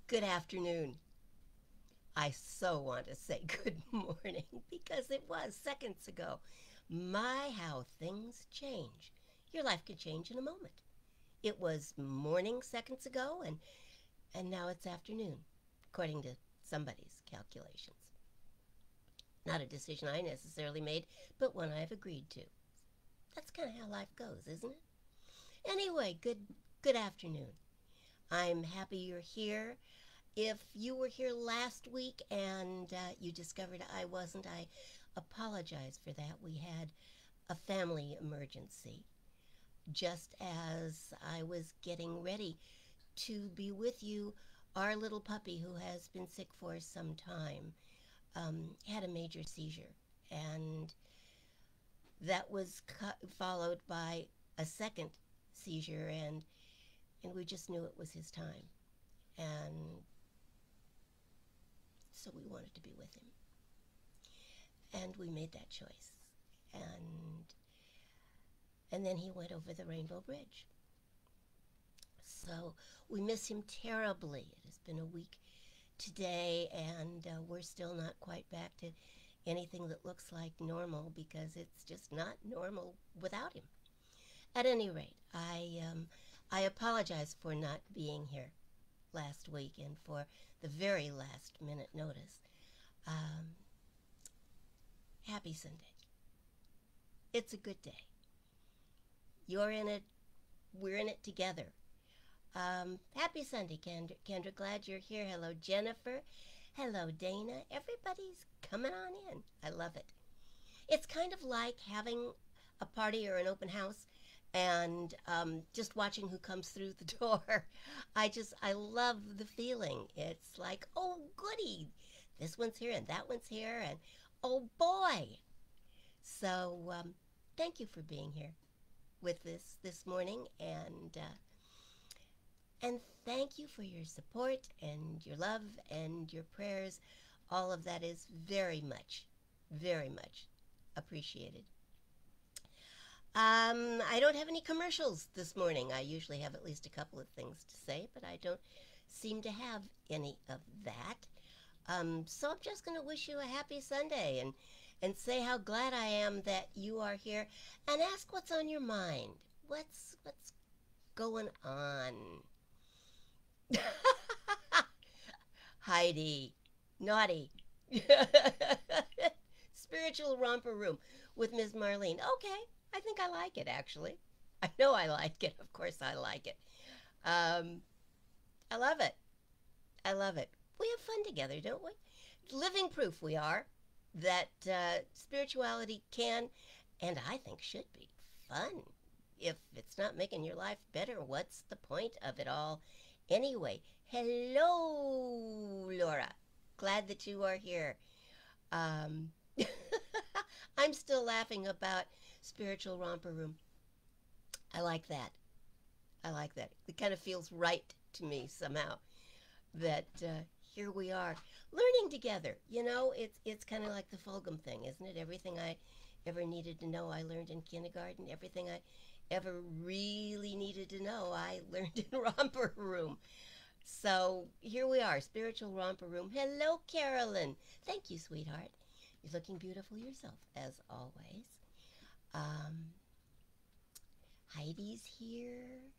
Good afternoon. I so want to say good morning because it was seconds ago. My, how things change. Your life could change in a moment. It was morning seconds ago, and now it's afternoon, according to somebody's calculations. Not a decision I necessarily made, but one I've agreed to. That's kind of how life goes, isn't it? Anyway, good afternoon. I'm happy you're here. If you were here last week and you discovered I wasn't, I apologize for that. We had a family emergency. Just as I was getting ready to be with you, our little puppy, who has been sick for some time, had a major seizure. And that was followed by a second seizure, and we just knew it was his time. And so we wanted to be with him. And we made that choice. And then he went over the Rainbow Bridge. So we miss him terribly. It has been a week today, and we're still not quite back to anything that looks like normal, because it's just not normal without him. At any rate, I apologize for not being here last week and for the very last minute notice. Happy Sunday. It's a good day. You're in it. We're in it together. Happy Sunday, Kendra. Glad you're here. Hello, Jennifer. Hello, Dana. Everybody's coming on in. I love it. It's kind of like having a party or an open house and just watching who comes through the door. I love the feeling. It's like, oh, goody. This one's here and that one's here, and oh, boy. So thank you for being here with this morning, and thank you for your support and your love and your prayers. All of that is very much appreciated. I don't have any commercials this morning. I usually have at least a couple of things to say, but I don't seem to have any of that. So I'm just going to wish you a happy Sunday and say how glad I am that you are here, and ask what's on your mind. What's going on? Heidi, naughty. Spiritual romper room with Ms. Marlene. Okay, I think I like it, actually. I know I like it. Of course I like it. I love it. I love it. We have fun together, don't we? Living proof we are that spirituality can, and I think should be, fun. If it's not making your life better, what's the point of it all anyway? Hello, Laura. Glad that you are here. I'm still laughing about Spiritual Romper Room. I like that. I like that. It kind of feels right to me somehow that here we are learning together. You know, it's kind of like the Fulgham thing, isn't it? Everything I ever needed to know, I learned in kindergarten. Everything I ever really needed to know, I learned in Romper Room. So here we are, Spiritual Romper Room. Hello, Carolyn. Thank you, sweetheart. You're looking beautiful yourself, as always. Heidi's here.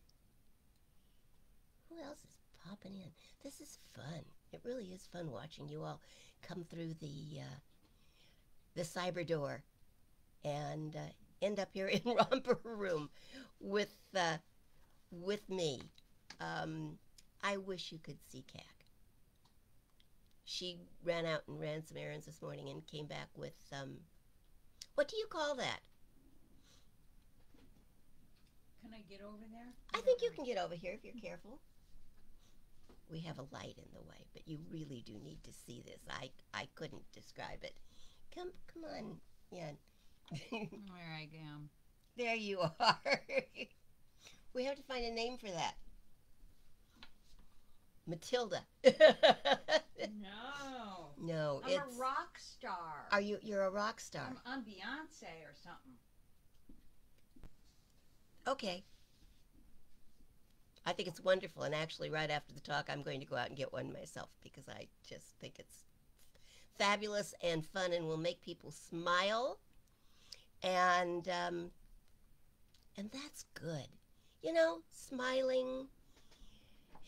Who else is popping in? This is fun. It really is fun watching you all come through the cyber door and end up here in Romper Room with me. I wish you could see Cac. She ran out and ran some errands this morning and came back with, what do you call that? Can I get over there? I think you can get over here if you're careful. We have a light in the way, but you really do need to see this. I couldn't describe it. Come on, yeah. There I am. There you are. We have to find a name for that. Matilda. No. No, I'm a rock star. Are you? You're a rock star. I'm on Beyonce or something. Okay. I think think it's wonderful. And actually, right after the talk, I'm going to go out and get one myself because I just think it's fabulous and fun and will make people smile. And that's good. You know, smiling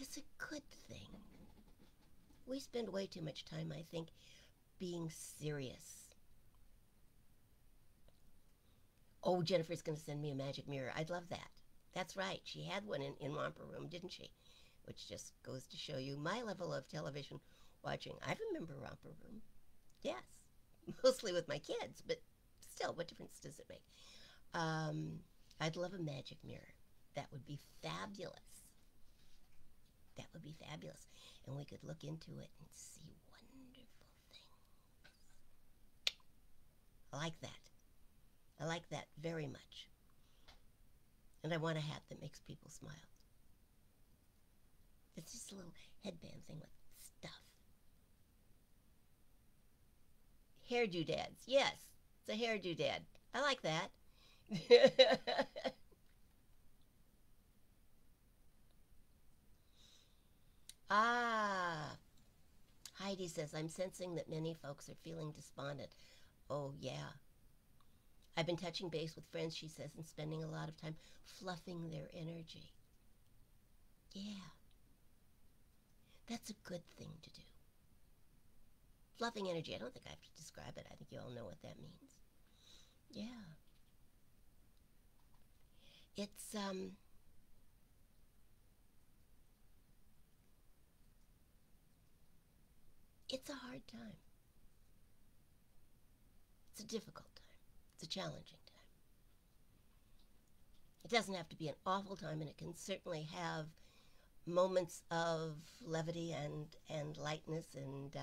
is a good thing. We spend way too much time, I think, being serious. Oh, Jennifer's going to send me a magic mirror. I'd love that. That's right. She had one in Romper Room, didn't she? Which just goes to show you my level of television watching. I remember Romper Room. Yes. Mostly with my kids, but still, what difference does it make? I'd love a magic mirror. That would be fabulous. That would be fabulous. And we could look into it and see wonderful things. I like that. I like that very much. And I want a hat that makes people smile. It's just a little headband thing with stuff. Hairdo dads. Yes, it's a hairdo dad. I like that. Ah, Heidi says, I'm sensing that many folks are feeling despondent. Oh, yeah. I've been touching base with friends, she says, and spending a lot of time fluffing their energy. Yeah. That's a good thing to do. Fluffing energy, I don't think I have to describe it. I think you all know what that means. Yeah. It's a hard time. It's a difficult time. It's a challenging time. It doesn't have to be an awful time, and it can certainly have moments of levity and lightness and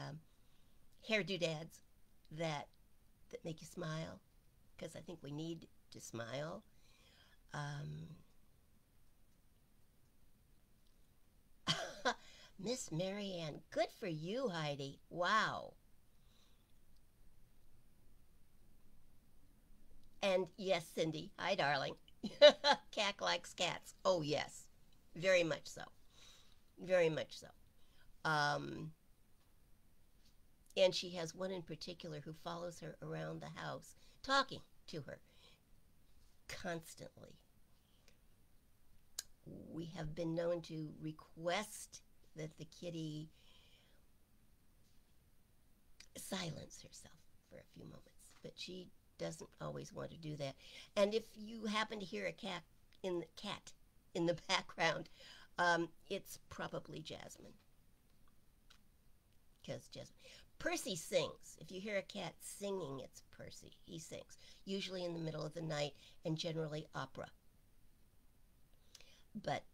hairdo dads that make you smile, because I think we need to smile. Miss Marianne, good for you, Heidi. Wow. And yes, Cindy. Hi, darling. Cat likes cats. Oh, yes. Very much so. Very much so. Um, and she has one in particular who follows her around the house, talking to her constantly. We have been known to request that the kitty silence herself for a few moments, but she doesn't always want to do that. And if you happen to hear a cat in the background, it's probably Jasmine. Because Percy sings. If you hear a cat singing, it's Percy. He sings, usually in the middle of the night and generally opera. But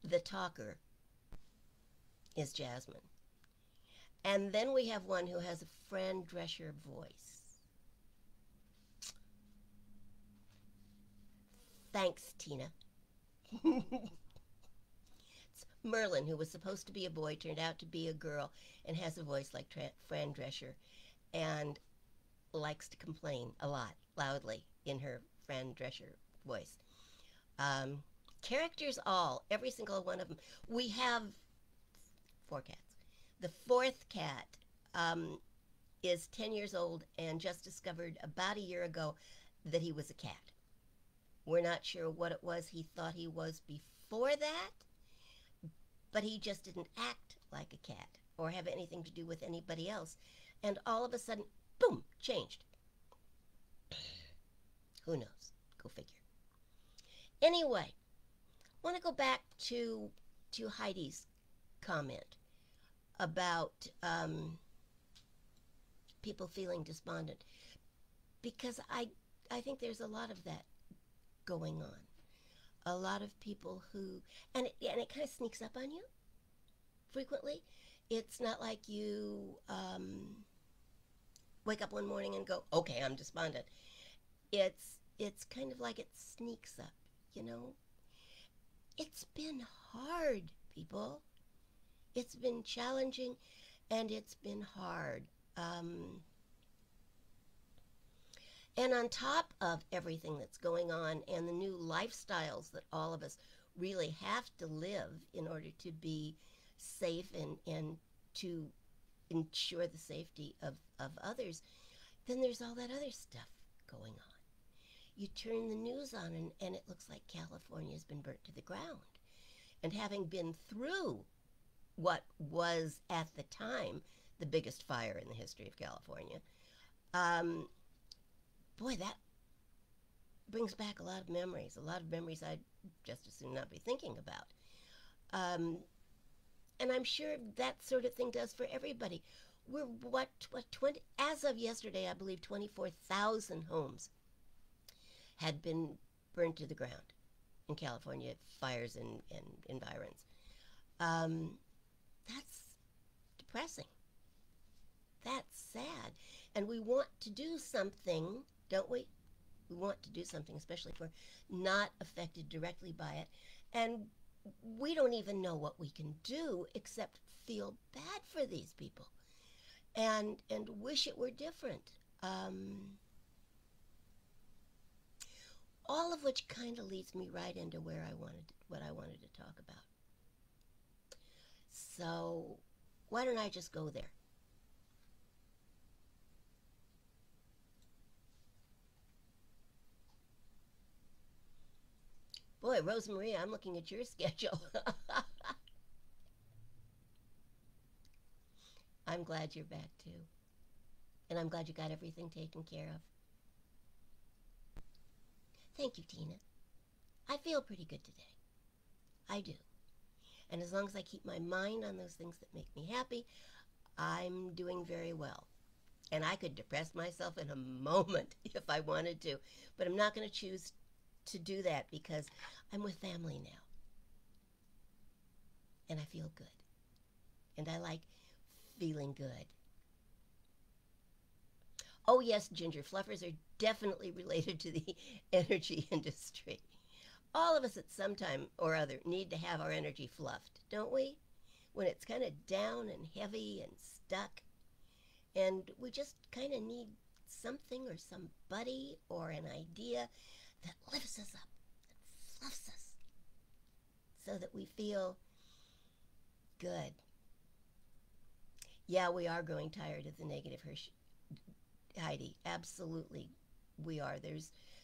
the talker is Jasmine. And then we have one who has a Fran Drescher voice. Thanks, Tina. It's Merlin, who was supposed to be a boy, turned out to be a girl, and has a voice like Fran Drescher, and likes to complain a lot, loudly, in her Fran Drescher voice. Characters all, every single one of them. We have 4 cats. The 4th cat is 10 years old and just discovered about a year ago that he was a cat. We're not sure what it was he thought he was before that, but he just didn't act like a cat or have anything to do with anybody else. And all of a sudden, boom, changed. Who knows? Go figure. Anyway, I want to go back to Heidi's comment about people feeling despondent, because I think there's a lot of that going on. A lot of people who, and it kind of sneaks up on you frequently. It's not like you wake up one morning and go, okay, I'm despondent. It's kind of like it sneaks up, you know. It's been hard, people. It's been challenging, and it's been hard. And on top of everything that's going on and the new lifestyles that all of us really have to live in order to be safe and to ensure the safety of others, then there's all that other stuff going on. You turn the news on and it looks like California's been burnt to the ground. And having been through what was at the time the biggest fire in the history of California, um, boy, that brings back a lot of memories I'd just as soon not be thinking about. Um, and I'm sure that sort of thing does for everybody. We're what 20 as of yesterday, I believe 24,000 homes had been burned to the ground in California, fires and environs. Um, that's depressing. That's sad. And we want to do something, don't we? We want to do something, especially if we're not affected directly by it. And we don't even know what we can do except feel bad for these people and wish it were different. All of which kind of leads me right into what I wanted to talk about. So why don't I just go there? Boy, Rosemarie, I'm looking at your schedule. I'm glad you're back too. And I'm glad you got everything taken care of. Thank you, Tina. I feel pretty good today. I do. And as long as I keep my mind on those things that make me happy, I'm doing very well. And I could depress myself in a moment if I wanted to. But I'm not going to choose to do that because I'm with family now. And I feel good. And I like feeling good. Oh yes, ginger fluffers are definitely related to the energy industry. All of us at some time or other need to have our energy fluffed, don't we? When it's kind of down and heavy and stuck. And we just kind of need something or somebody or an idea that lifts us up, that fluffs us, so that we feel good. Yeah, we are growing tired of the negative, Heidi. Absolutely, we are.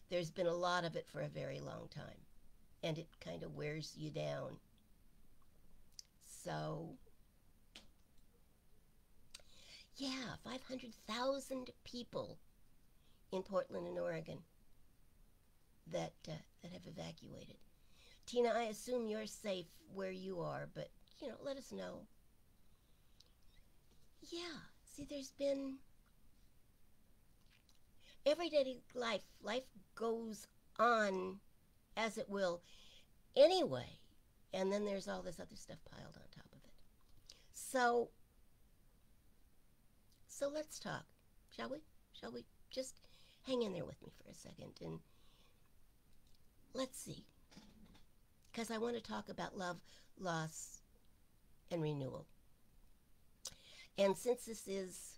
There's been a lot of it for a very long time, and it kind of wears you down. So, yeah, 500,000 people in Portland and Oregon that have evacuated. Tina, I assume you're safe where you are, but let us know. Yeah, see, there's been everyday life. Life goes on as it will anyway, and then there's all this other stuff piled on top of it. So let's talk, shall we? Shall we just hang in there with me for a second and let's see, because I want to talk about love, loss, and renewal. And since this is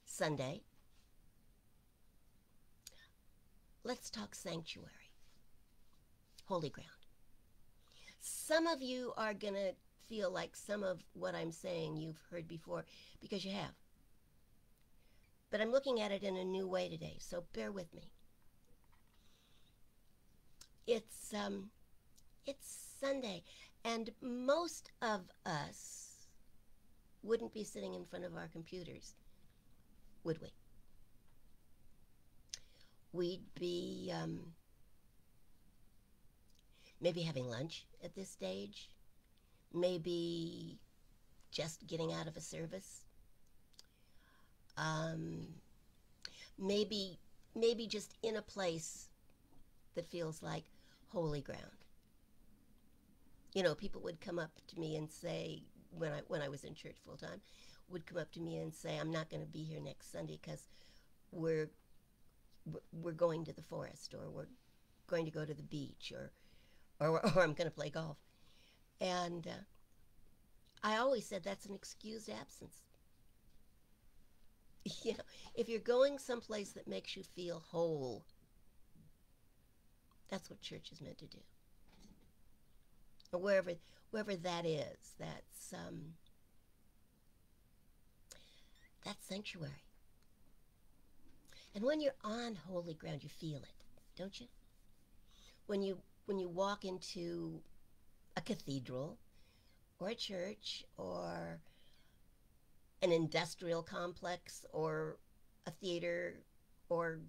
Sunday, let's talk sanctuary, holy ground. Some of you are going to feel like some of what I'm saying you've heard before because you have. But I'm looking at it in a new way today, so bear with me. It's Sunday, and most of us wouldn't be sitting in front of our computers, would we? We'd be maybe having lunch at this stage, maybe just getting out of a service, maybe just in a place that feels like holy ground. People would come up to me and say, when I was in church full time, would come up to me and say, I'm not going to be here next Sunday because we're going to the forest, or we're going to go to the beach, or I'm going to play golf. And I always said that's an excused absence. If you're going someplace that makes you feel whole, that's what church is meant to do. or wherever that is. That's sanctuary. And when you're on holy ground, you feel it, don't you? When you walk into a cathedral or a church or an industrial complex or a theater or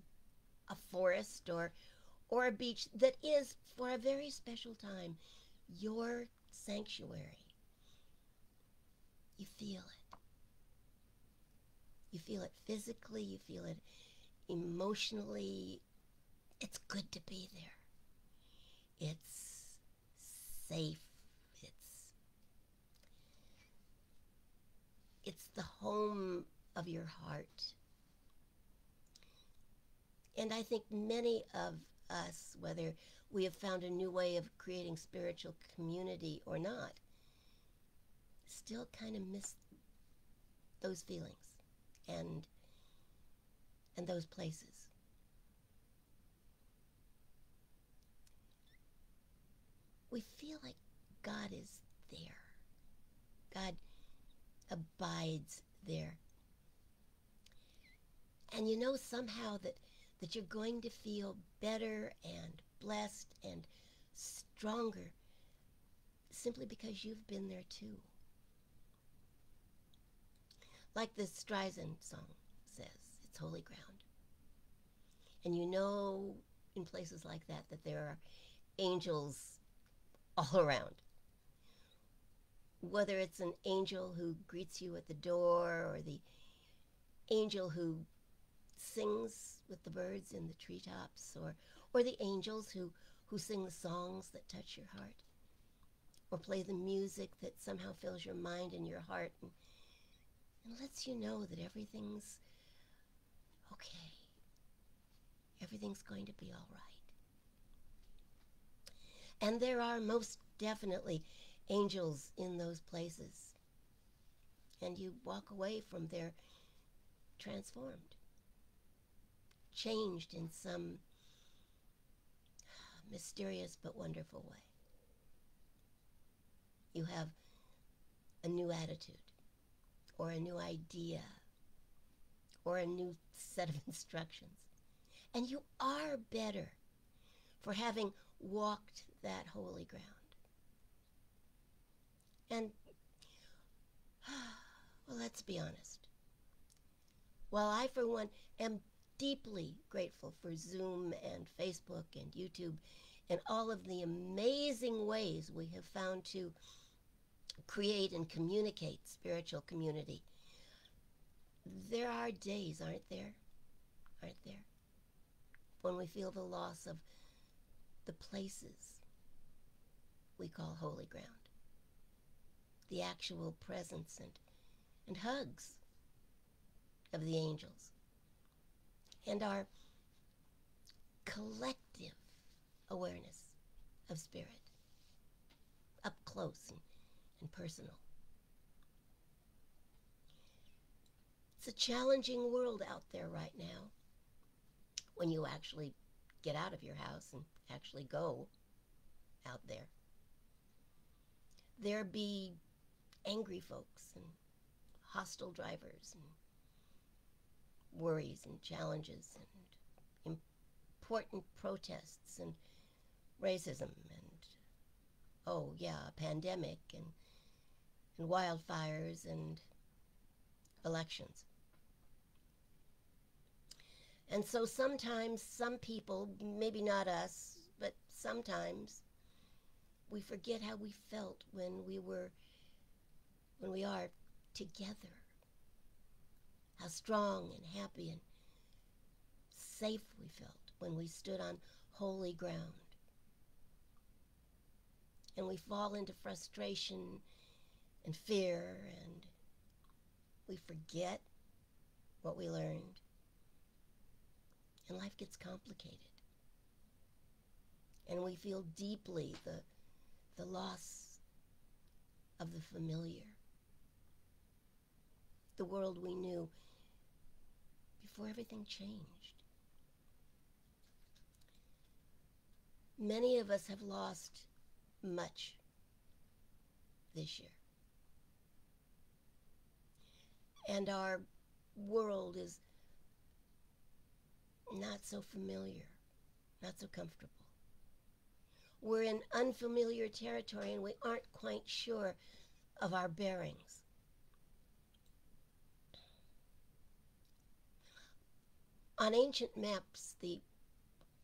a forest or a beach that is, for a very special time, your sanctuary, you feel it. You feel it physically, you feel it emotionally. It's good to be there. It's safe. It's the home of your heart. And I think many of us, whether we have found a new way of creating spiritual community or not, still kind of miss those feelings and those places. We feel like God is there. God abides there. And you know somehow that you're going to feel better and blessed and stronger simply because you've been there too. Like this Streisand song says, it's holy ground. And you know in places like that there are angels all around. Whether it's an angel who greets you at the door or the angel who sings with the birds in the treetops, or the angels who sing the songs that touch your heart, or play the music that somehow fills your mind and your heart and lets you know that everything's okay. Everything's going to be all right. And there are most definitely angels in those places. And you walk away from there transformed, changed in some mysterious but wonderful way. You have a new attitude, or a new idea, or a new set of instructions. And you are better for having walked that holy ground. And, well, let's be honest. While I, for one, am deeply grateful for Zoom and Facebook and YouTube and all of the amazing ways we have found to create and communicate spiritual community, there are days, aren't there, when we feel the loss of the places we call holy ground, the actual presence and hugs of the angels, and our collective awareness of spirit, up close and personal. It's a challenging world out there right now when you actually get out of your house and actually go out there. There be angry folks and hostile drivers and worries and challenges and important protests and racism and, oh yeah, a pandemic and wildfires and elections. And so sometimes some people, maybe not us, but sometimes we forget how we felt when we are together. How strong and happy and safe we felt when we stood on holy ground. And we fall into frustration and fear, and we forget what we learned. And life gets complicated. And we feel deeply the loss of the familiar, the world we knew before everything changed. Many of us have lost much this year. And our world is not so familiar, not so comfortable. We're in unfamiliar territory and we aren't quite sure of our bearings. On ancient maps, the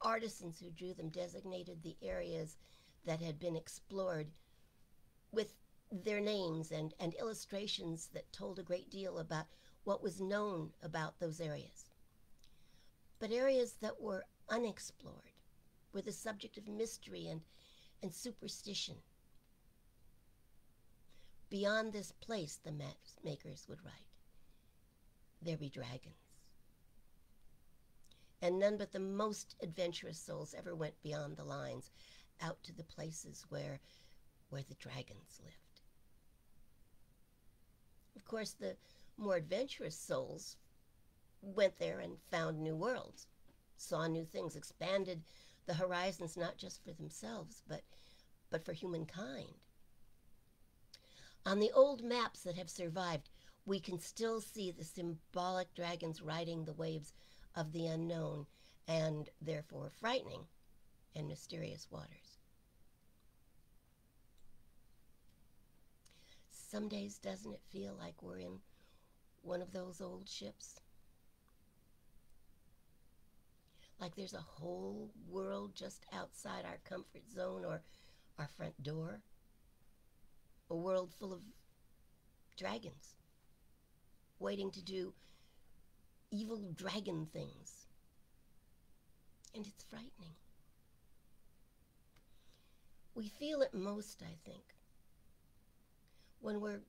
artisans who drew them designated the areas that had been explored with their names and illustrations that told a great deal about what was known about those areas. But areas that were unexplored were the subject of mystery and superstition. Beyond this place, the map makers would write, there be dragons. And none but the most adventurous souls ever went beyond the lines, out to the places where the dragons lived. Of course, the more adventurous souls went there and found new worlds, saw new things, expanded the horizons not just for themselves, but for humankind. On the old maps that have survived, we can still see the symbolic dragons riding the waves of the unknown and therefore frightening and mysterious waters. Some days, doesn't it feel like we're in one of those old ships? Like there's a whole world just outside our comfort zone or our front door? A world full of dragons, waiting to do evil dragon things. And it's frightening. We feel it most, I think, when we're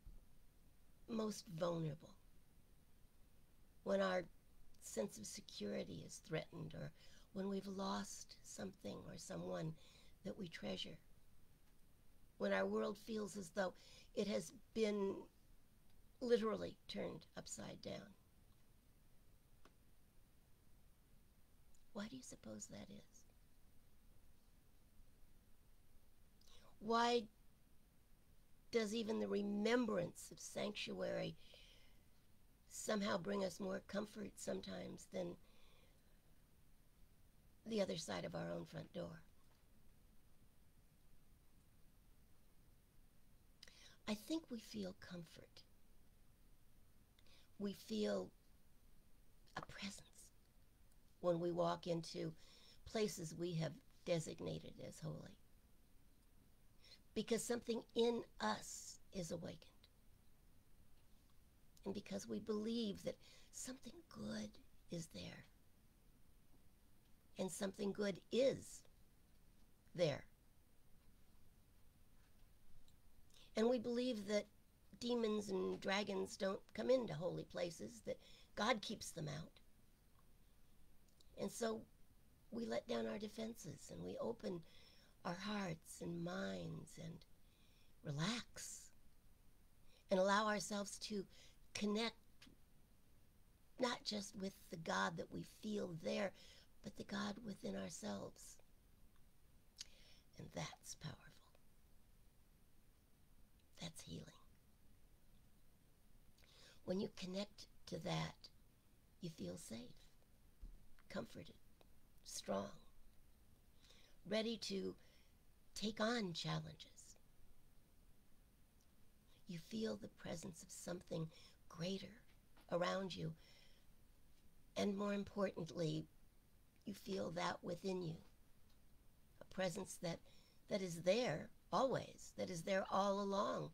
most vulnerable, when our sense of security is threatened, or when we've lost something or someone that we treasure, when our world feels as though it has been literally turned upside down. Why do you suppose that is? Why does even the remembrance of sanctuary somehow bring us more comfort sometimes than the other side of our own front door? I think we feel comfort. We feel a presence when we walk into places we have designated as holy, because something in us is awakened, and because we believe that something good is there, and something good is there. And we believe that demons and dragons don't come into holy places, that God keeps them out. And so we let down our defenses and we open our hearts and minds and relax and allow ourselves to connect not just with the God that we feel there, but the God within ourselves. And that's powerful. That's healing. When you connect to that, you feel safe, comforted, strong, ready to take on challenges. You feel the presence of something greater around you, and more importantly, you feel that within you, a presence that is there always, that is there all along.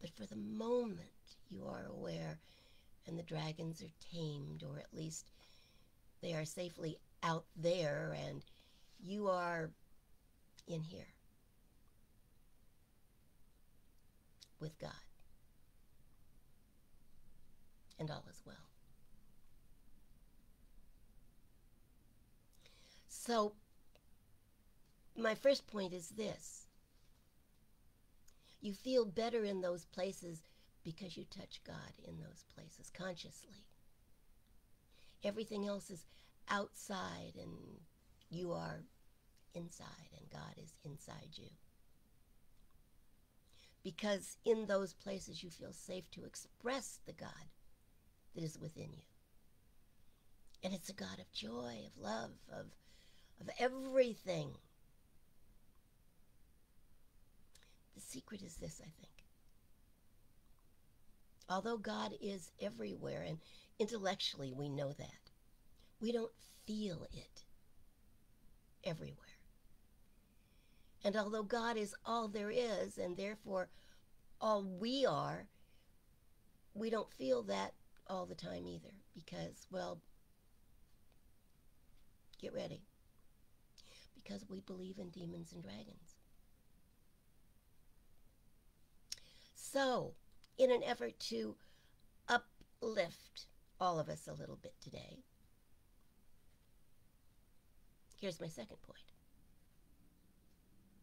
But for the moment, you are aware, and the dragons are tamed, or at least they are safely out there, and you are in here with God, and all is well. So, my first point is this. You feel better in those places because you touch God in those places consciously. Everything else is outside, and you are inside, and God is inside you. because in those places you feel safe to express the God that is within you. And it's a God of joy, of love, of everything. The secret is this, I think. Although God is everywhere, and intellectually we know that, we don't feel it everywhere. And although God is all there is, and therefore all we are, we don't feel that all the time either, because, well, get ready, because we believe in demons and dragons. So, in an effort to uplift all of us a little bit today, here's my second point.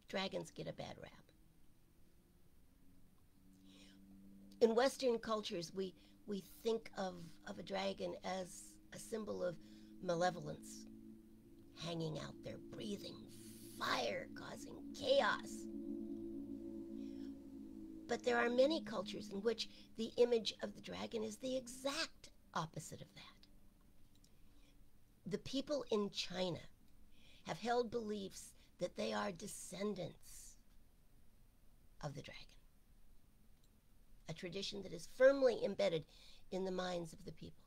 Dragons get a bad rap. In Western cultures, we think of a dragon as a symbol of malevolence, hanging out there, breathing fire, causing chaos. But there are many cultures in which the image of the dragon is the exact opposite of that. The people in China have held beliefs that they are descendants of the dragon, a tradition that is firmly embedded in the minds of the people.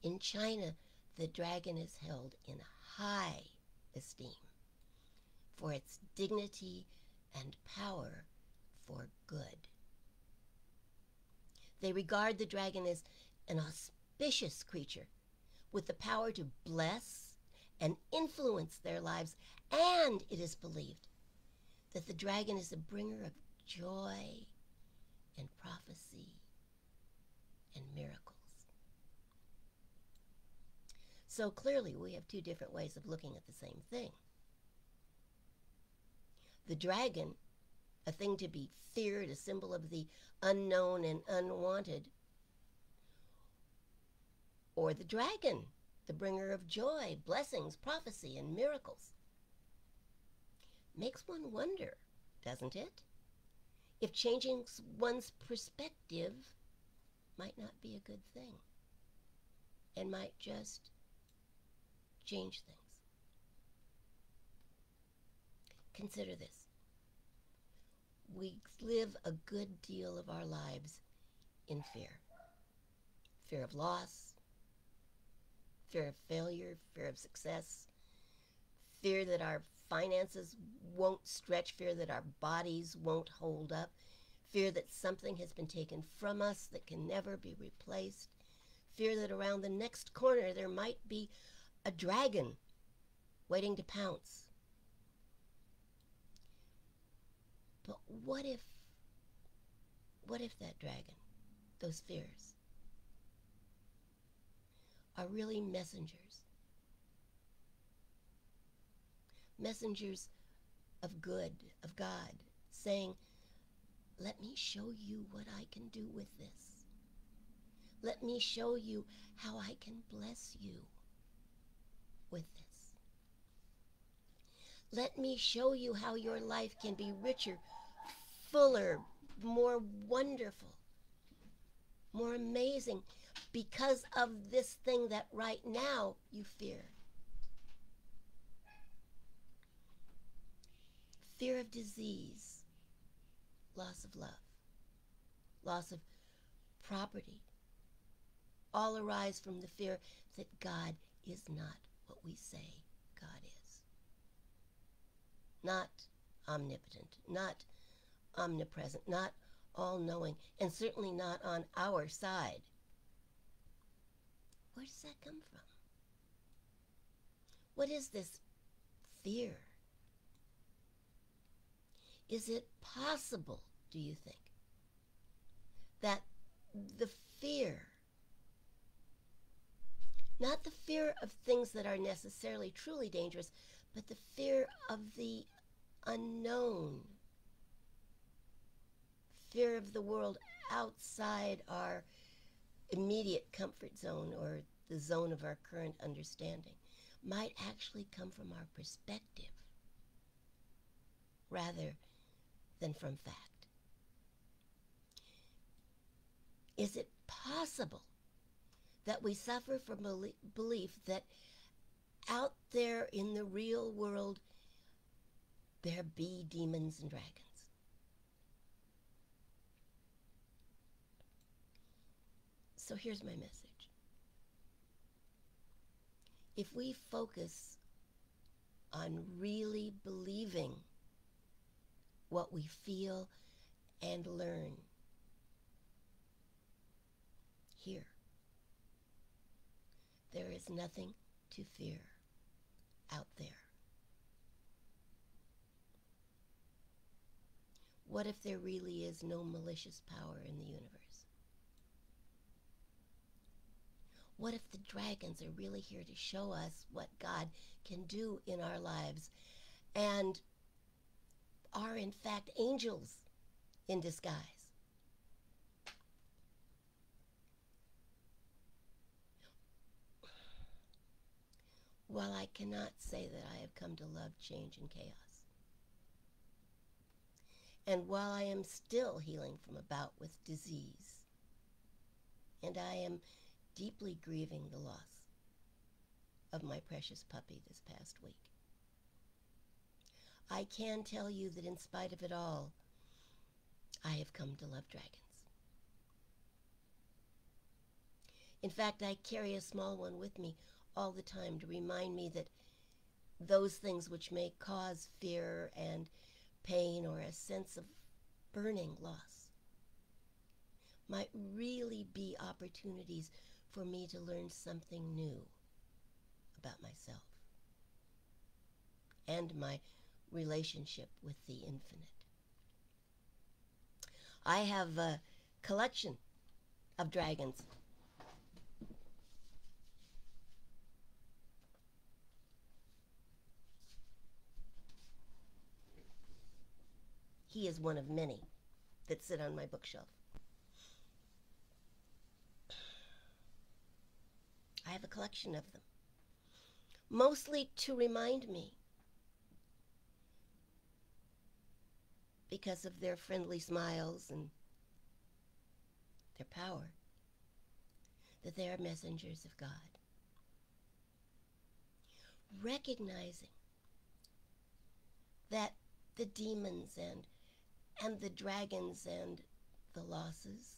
In China, the dragon is held in high esteem for its dignity and power for good. They regard the dragon as an auspicious creature with the power to bless and influence their lives, and it is believed that the dragon is a bringer of joy and prophecy and miracles. So clearly we have two different ways of looking at the same thing. The dragon, a thing to be feared, a symbol of the unknown and unwanted, or the dragon, the bringer of joy, blessings, prophecy, and miracles. Makes one wonder, doesn't it? If changing one's perspective might not be a good thing and might just change things. Consider this. We live a good deal of our lives in fear. Fear of loss, fear of failure, fear of success, fear that our finances won't stretch, fear that our bodies won't hold up, fear that something has been taken from us that can never be replaced, fear that around the next corner there might be a dragon waiting to pounce. But what if that dragon, those fears, are really messengers? Messengers of good, of God, saying, let me show you what I can do with this. Let me show you how I can bless you with this. Let me show you how your life can be richer, fuller, more wonderful, more amazing because of this thing that right now you fear. Fear of disease, loss of love, loss of property, all arise from the fear that God is not what we say God is. Not omnipotent, not omnipresent, not all-knowing, and certainly not on our side. Where does that come from? What is this fear? Is it possible, do you think, that the fear, not the fear of things that are necessarily truly dangerous, but the fear of the unknown, fear of the world outside our immediate comfort zone or the zone of our current understanding, might actually come from our perspective rather than from fact? Is it possible that we suffer from belief that out there in the real world there be demons and dragons? So here's my message. If we focus on really believing what we feel and learn here, there is nothing to fear out there. What if there really is no malicious power in the universe? What if the dragons are really here to show us what God can do in our lives and are in fact angels in disguise? While I cannot say that I have come to love change and chaos, and while I am still healing from a bout with disease, and I am deeply grieving the loss of my precious puppy this past week, I can tell you that in spite of it all, I have come to love dragons. In fact, I carry a small one with me all the time to remind me that those things which may cause fear and pain or a sense of burning loss might really be opportunities for me to learn something new about myself and my relationship with the infinite. I have a collection of dragons. He is one of many that sit on my bookshelf. I have a collection of them, mostly to remind me, because of their friendly smiles and their power, that they are messengers of God. Recognizing that the demons and the dragons and the losses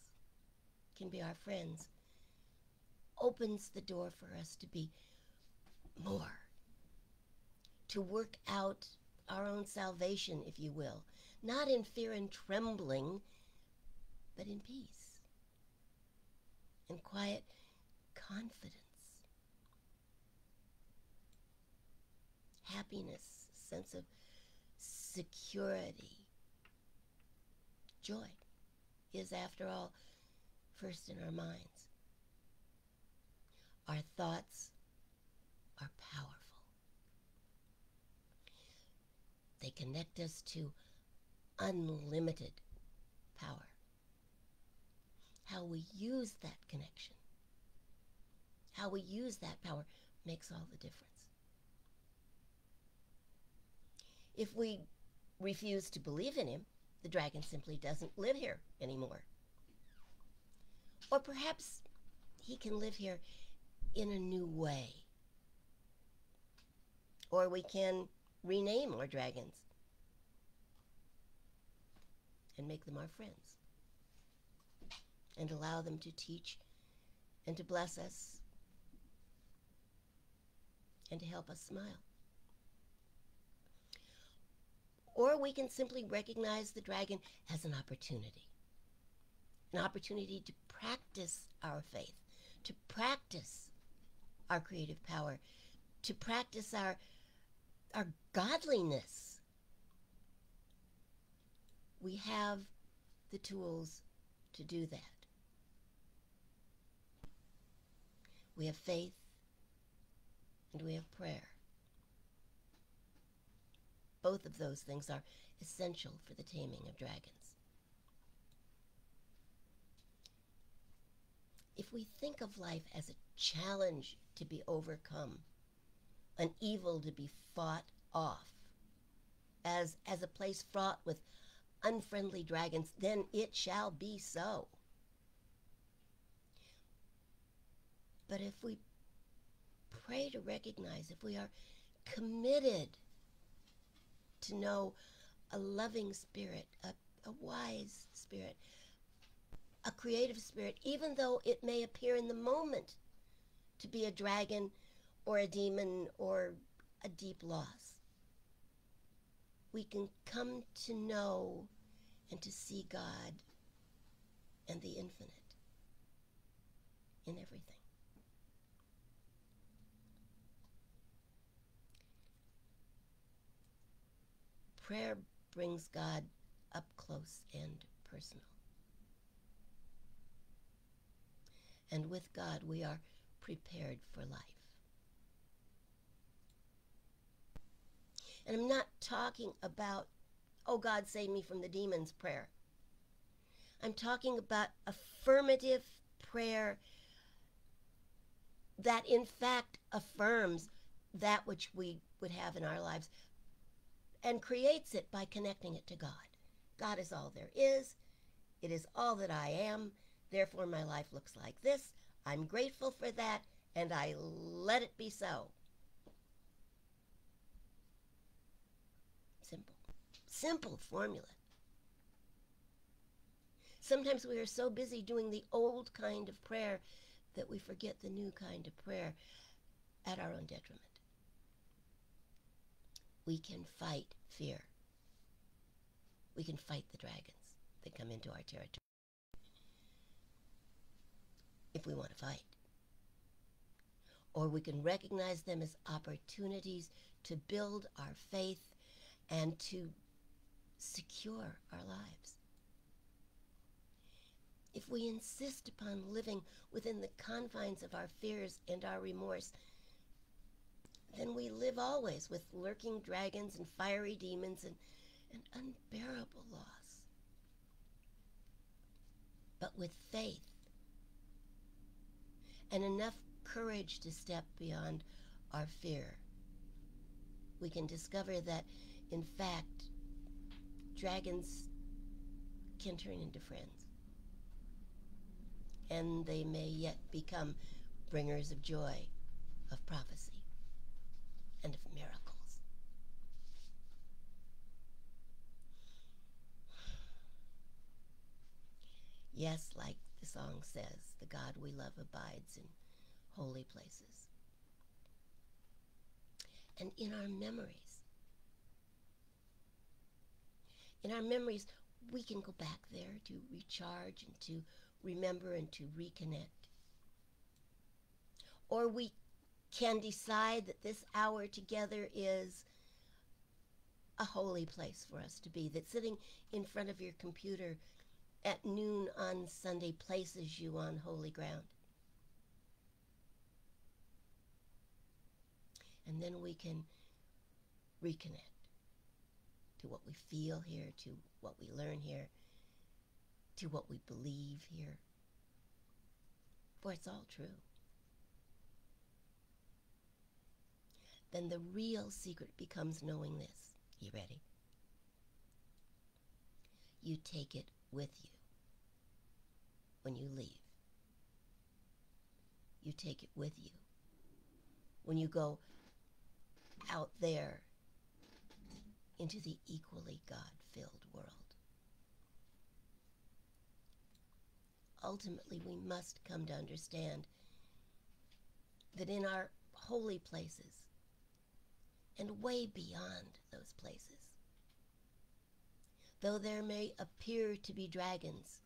can be our friends opens the door for us to be more, to work out our own salvation, if you will, not in fear and trembling, but in peace and quiet confidence, happiness, sense of security. Joy is, after all, first in our minds. Our thoughts are powerful. They connect us to unlimited power. How we use that connection, how we use that power makes all the difference. If we refuse to believe in him, the dragon simply doesn't live here anymore. Or perhaps he can live here in a new way. Or we can rename our dragons and make them our friends and allow them to teach and to bless us and to help us smile. Or we can simply recognize the dragon as an opportunity to practice our faith, to practice our creative power, to practice our godliness. We have the tools to do that. We have faith and we have prayer. Both of those things are essential for the taming of dragons. If we think of life as a challenge to be overcome, an evil to be fought off, as a place fraught with unfriendly dragons, then it shall be so. But if we pray to recognize, if we are committed to know a loving spirit, a wise spirit, a creative spirit, even though it may appear in the moment to be a dragon or a demon or a deep loss, we can come to know and to see God and the infinite in everything. Prayer brings God up close and personal. And with God, we are prepared for life. And I'm not talking about, oh, God, save me from the demons prayer. I'm talking about affirmative prayer that in fact affirms that which we would have in our lives and creates it by connecting it to God. God is all there is. It is all that I am. Therefore, my life looks like this. I'm grateful for that, and I let it be so. Simple. Simple formula. Sometimes we are so busy doing the old kind of prayer that we forget the new kind of prayer at our own detriment. We can fight fear. We can fight the dragons that come into our territory if we want to fight. Or we can recognize them as opportunities to build our faith and to secure our lives. If we insist upon living within the confines of our fears and our remorse, then we live always with lurking dragons and fiery demons and unbearable loss. But with faith and enough courage to step beyond our fear, we can discover that, in fact, dragons can turn into friends. And they may yet become bringers of joy, of prophecy, and of miracles. Yes, like the song says, the God we love abides in holy places. And in our memories, we can go back there to recharge and to remember and to reconnect. Or we can decide that this hour together is a holy place for us to be, that sitting in front of your computer at noon on Sunday places you on holy ground. And then we can reconnect to what we feel here, to what we learn here, to what we believe here. For it's all true. Then the real secret becomes knowing this. You ready? You take it with you when you leave. You take it with you when you go out there into the equally God-filled world. Ultimately, we must come to understand that in our holy places and way beyond those places, though there may appear to be dragons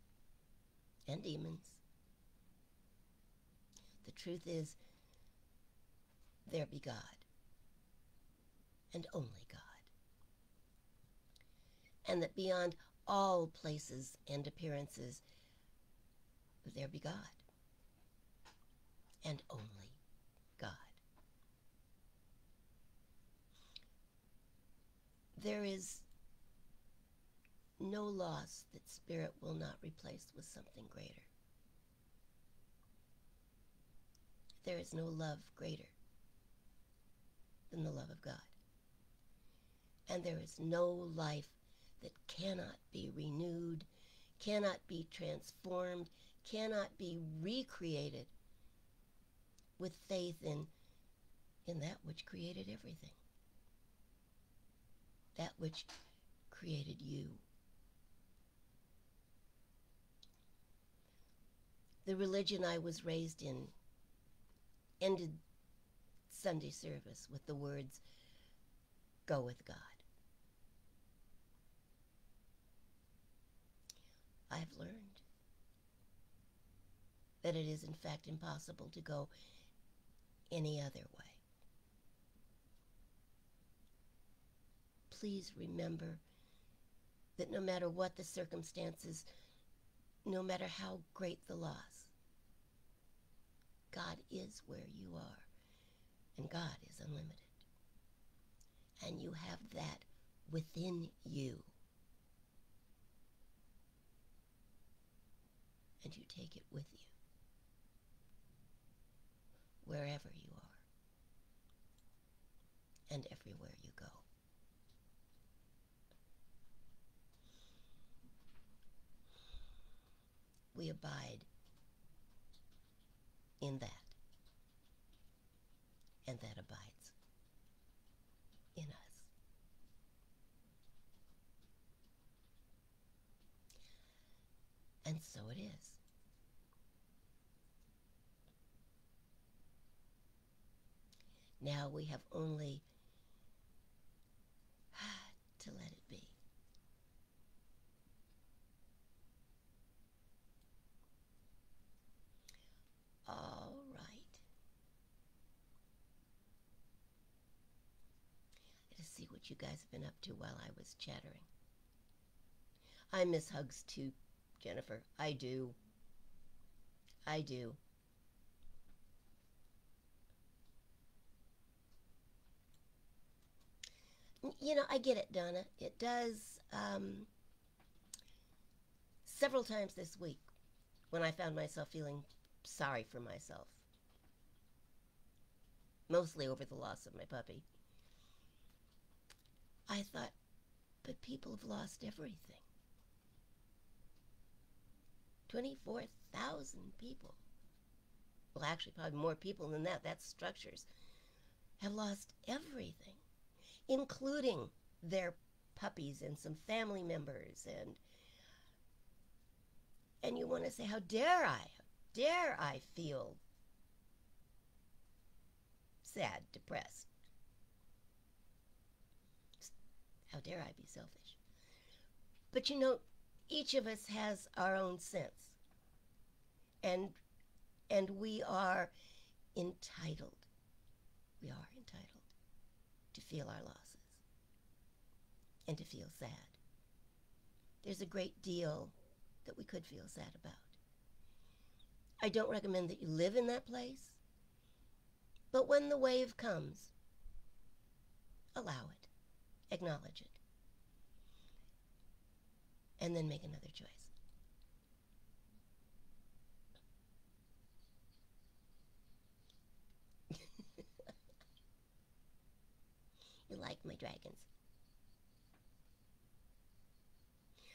and demons, the truth is there be God and only God. And that beyond all places and appearances, there be God and only God. There is no loss that spirit will not replace with something greater. There is no love greater than the love of God. And there is no life that cannot be renewed, cannot be transformed, cannot be recreated with faith in that which created everything, that which created you. The religion I was raised in ended Sunday service with the words, "Go with God." I've learned that it is in fact impossible to go any other way. Please remember that no matter what the circumstances, no matter how great the loss, God is where you are, and God is unlimited. And you have that within you. And you take it with you, wherever you are, and everywhere you go. We abide in that, and that abides in us. And so it is. Now we have only to let it be. All right. Let's see what you guys have been up to while I was chattering. I miss hugs too, Jennifer. I do. I do. You know, I get it, Donna. It does. Several times this week when I found myself feeling sorry for myself, mostly over the loss of my puppy, I thought, but people have lost everything. 24,000 people. Well, actually, probably more people than that. That's structures. Have lost everything, including their puppies and some family members. And you want to say, how dare I feel sad, depressed? How dare I be selfish? But you know, each of us has our own sense. And we are entitled. We are entitled to feel our losses and to feel sad. There's a great deal that we could feel sad about. I don't recommend that you live in that place, but when the wave comes, allow it, acknowledge it, and then make another choice. You like my dragons?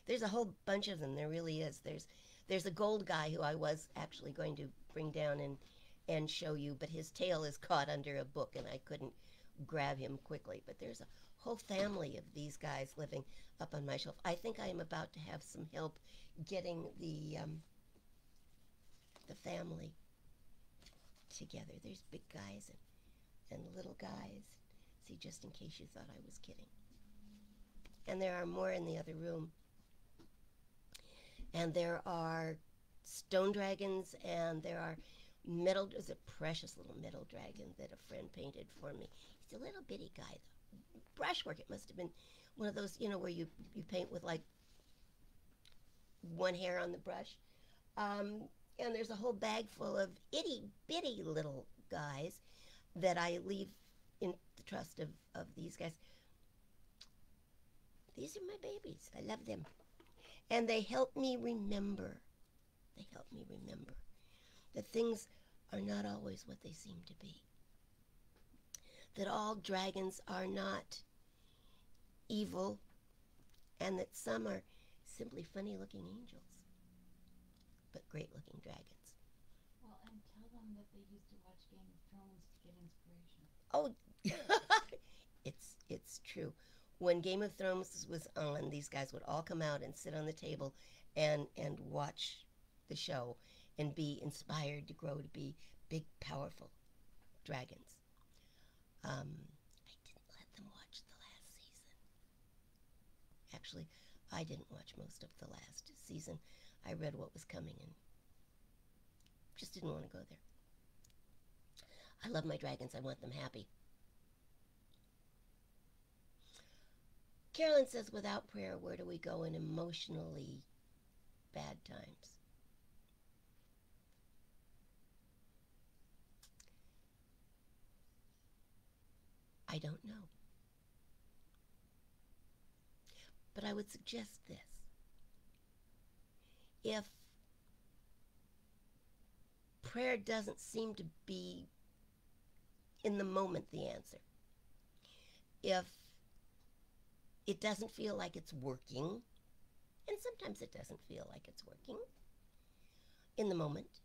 There's a whole bunch of them. There really is. There's a gold guy who I was actually going to bring down and show you, but his tail is caught under a book and I couldn't grab him quickly. But there's a whole family of these guys living up on my shelf. I think I am about to have some help getting the family together. There's big guys and little guys. See, just in case you thought I was kidding. And there are more in the other room. And there are stone dragons, and there are metal. There's a precious little metal dragon that a friend painted for me. He's a little bitty guy, though. Brushwork. It must have been one of those, you know, where you paint with like one hair on the brush. And there's a whole bag full of itty bitty little guys that I leave in the trust of these guys. These are my babies. I love them. And they help me remember. They help me remember that things are not always what they seem to be. That all dragons are not evil and that some are simply funny-looking angels, but great-looking dragons. Well, and tell them that they used to watch Game of Thrones to get inspiration. Oh, it's true. When Game of Thrones was on, these guys would all come out and sit on the table and watch the show and be inspired to grow to be big, powerful dragons. I didn't let them watch the last season. Actually, I didn't watch most of the last season. I read what was coming and just didn't want to go there. I love my dragons. I want them happy. Carolyn says, without prayer, where do we go in emotionally bad times? I don't know. But I would suggest this. If prayer doesn't seem to be in the moment the answer, if it doesn't feel like it's working, and sometimes it doesn't feel like it's working in the moment,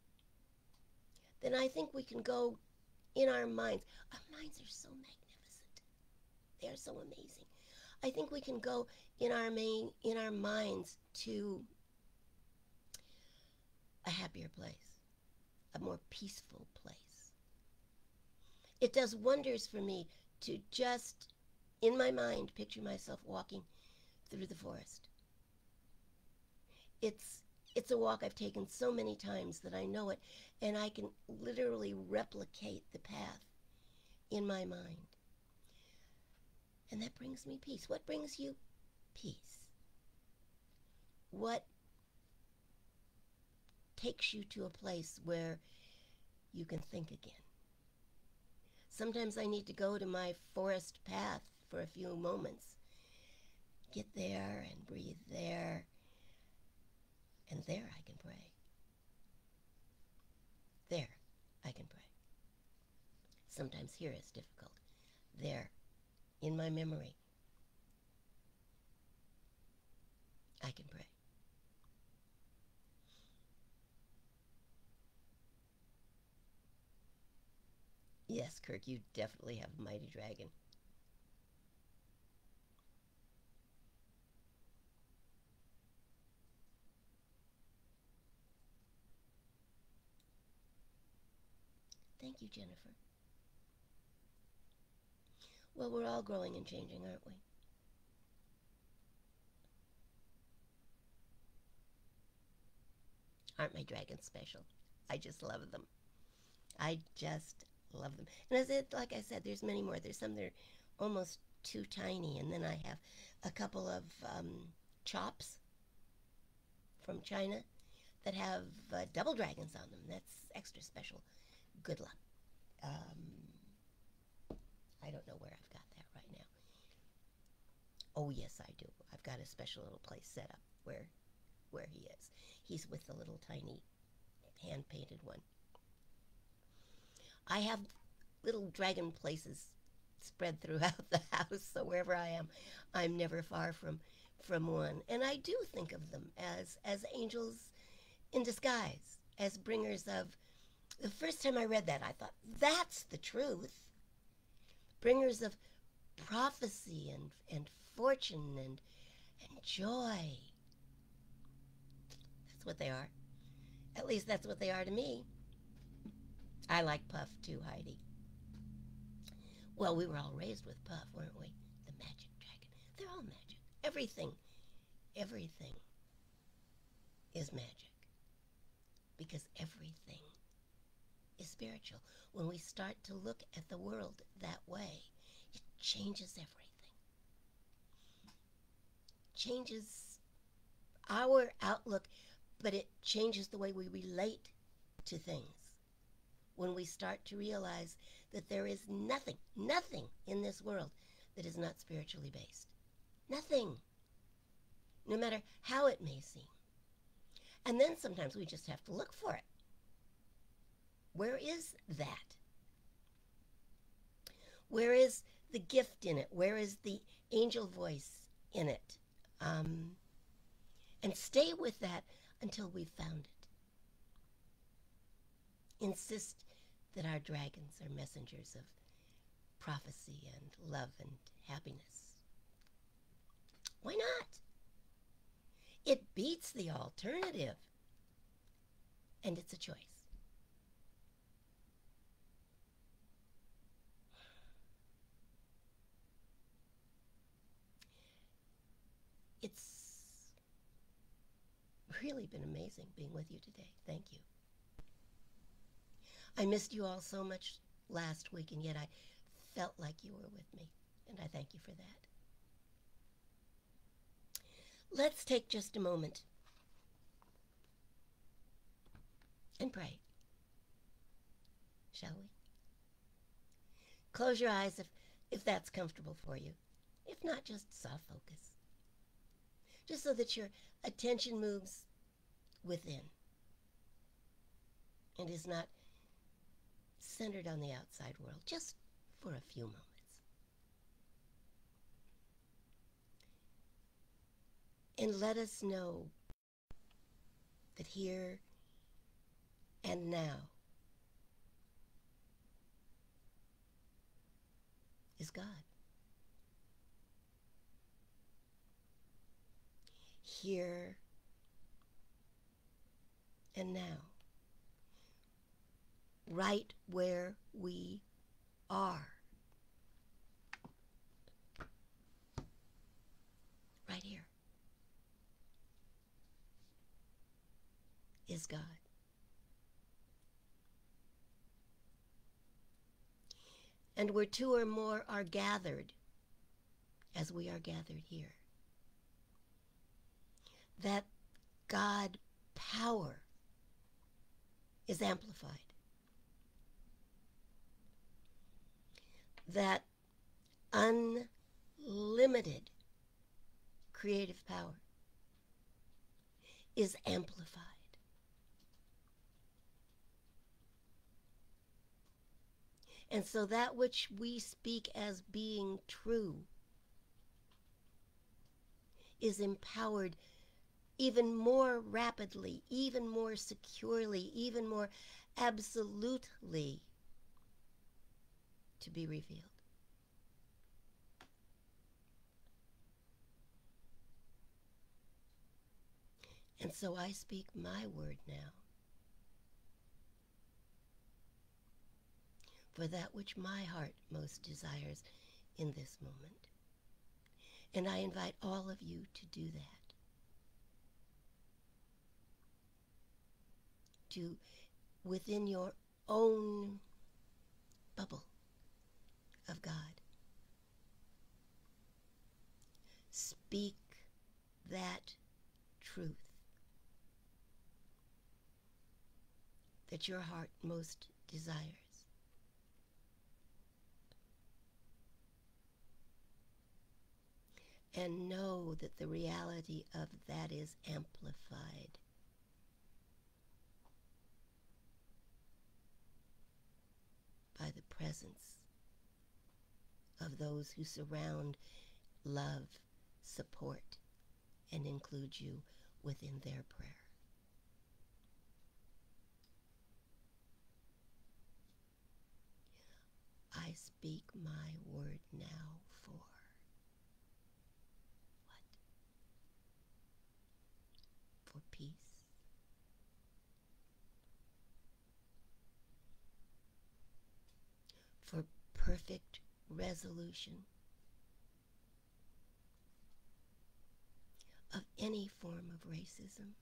then I think we can go in our minds. Our minds are so magnificent. They are so amazing. I think we can go in our minds to a happier place, a more peaceful place. It does wonders for me to just, in my mind, picture myself walking through the forest. It's a walk I've taken so many times that I know it, and I can literally replicate the path in my mind. And that brings me peace. What brings you peace? What takes you to a place where you can think again? Sometimes I need to go to my forest path for a few moments. Get there and breathe there. And there I can pray. There I can pray. Sometimes here is difficult. There, in my memory, I can pray. Yes, Kirk, you definitely have a mighty dragon. Thank you, Jennifer. Well, we're all growing and changing, aren't we? Aren't my dragons special? I just love them. I just love them. And like I said, there's many more. There's some that are almost too tiny, and then I have a couple of chops from China that have double dragons on them. That's extra special. Good luck. I don't know where I've got that right now. Oh, yes, I do. I've got a special little place set up where he is. He's with the little tiny hand-painted one. I have little dragon places spread throughout the house, so wherever I am, I'm never far from one. And I do think of them as angels in disguise, as bringers of... The first time I read that, I thought, that's the truth. Bringers of prophecy and fortune and joy. That's what they are. At least that's what they are to me. I like Puff too, Heidi. Well, we were all raised with Puff, weren't we? The magic dragon. They're all magic. Everything is magic. Because everything is spiritual. When we start to look at the world that way, it changes everything. Changes our outlook, but it changes the way we relate to things. When we start to realize that there is nothing in this world that is not spiritually based. Nothing. No matter how it may seem. And then sometimes we just have to look for it. Where is that? Where is the gift in it? Where is the angel voice in it? and stay with that until we've found it. Insist that our dragons are messengers of prophecy and love and happiness. Why not? It beats the alternative, and it's a choice. It's really been amazing being with you today. Thank you. I missed you all so much last week, and yet I felt like you were with me, and I thank you for that. Let's take just a moment and pray, shall we? Close your eyes if that's comfortable for you. If not, just soft focus. Just so that your attention moves within and is not centered on the outside world, just for a few moments. And let us know that here and now is God. Here and now, right where we are, right here, is God. And where two or more are gathered, as we are gathered here, that God power is amplified. That unlimited creative power is amplified. And so that which we speak as being true is empowered even more rapidly, even more securely, even more absolutely to be revealed. And so I speak my word now for that which my heart most desires in this moment. And I invite all of you to do that. To, within your own bubble of God, speak that truth that your heart most desires. And know that the reality of that is amplified by the presence of those who surround, love, support, and include you within their prayer. I speak my word now for what? For peace. For perfect resolution of any form of racism.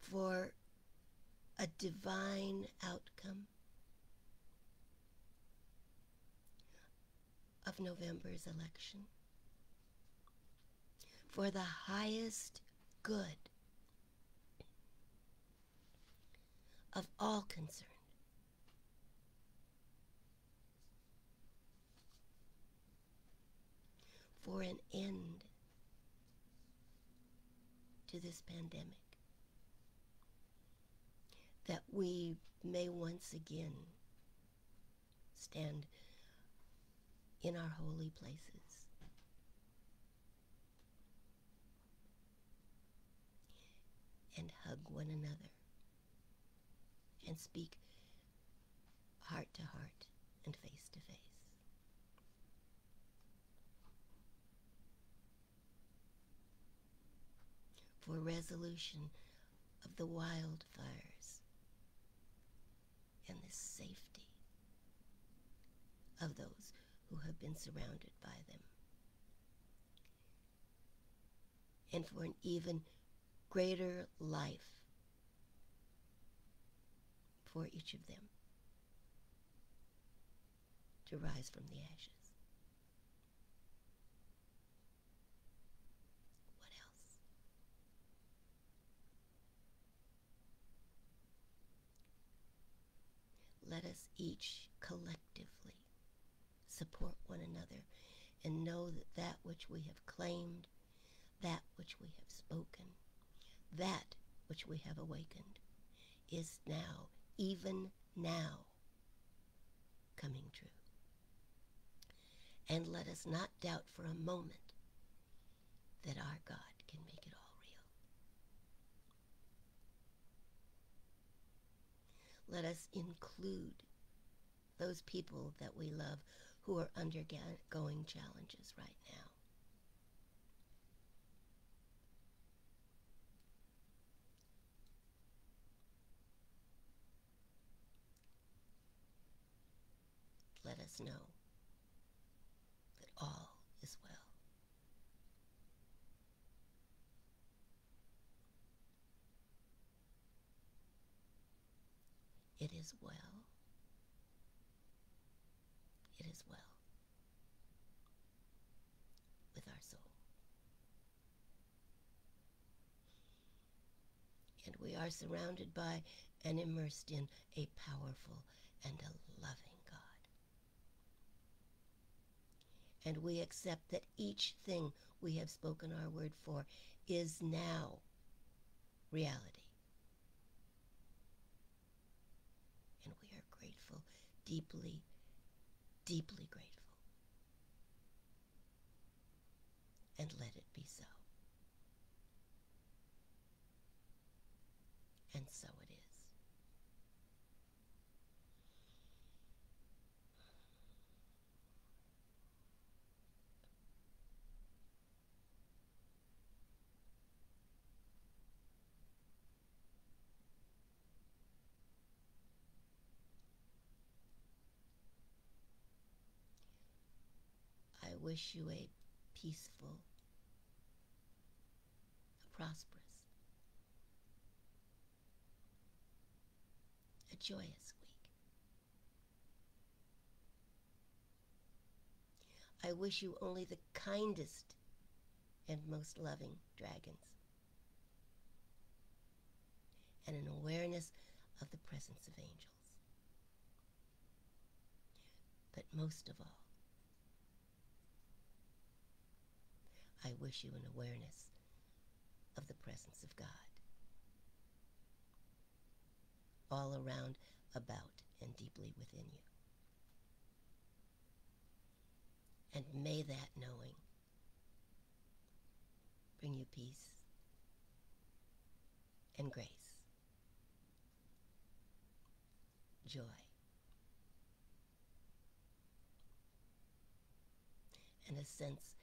For a divine outcome of November's election. For the highest good of all concerned. For an end to this pandemic. That we may once again stand in our holy places and hug one another and speak heart to heart and face to face. For resolution of the wildfires and the safety of those who have been surrounded by them. And for an even greater life for each of them to rise from the ashes. What else? Let us each collectively support one another and know that that which we have claimed, that which we have spoken, that which we have awakened is now, even now, coming true. And let us not doubt for a moment that our God can make it all real. Let us include those people that we love who are undergoing challenges right now. Let us know that all is well. It is well. It is well with our soul. And we are surrounded by and immersed in a powerful and a loving God. And we accept that each thing we have spoken our word for is now reality. And we are grateful, deeply, deeply grateful. And let it be so. And so it is. I wish you a peaceful, a prosperous, a joyous week. I wish you only the kindest and most loving dragons, and an awareness of the presence of angels. But most of all, I wish you an awareness of the presence of God, all around, about, and deeply within you. And may that knowing bring you peace and grace, joy, and a sense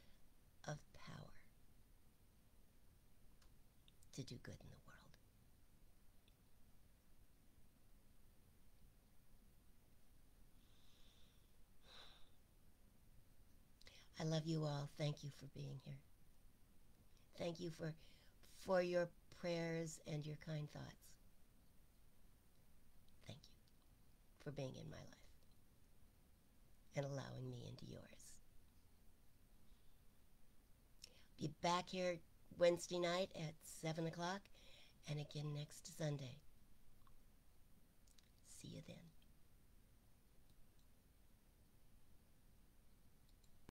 of power to do good in the world. I love you all. Thank you for being here. Thank you for your prayers and your kind thoughts. Thank you for being in my life and allowing me into yours. Be back here Wednesday night at 7 o'clock and again next Sunday. See you then.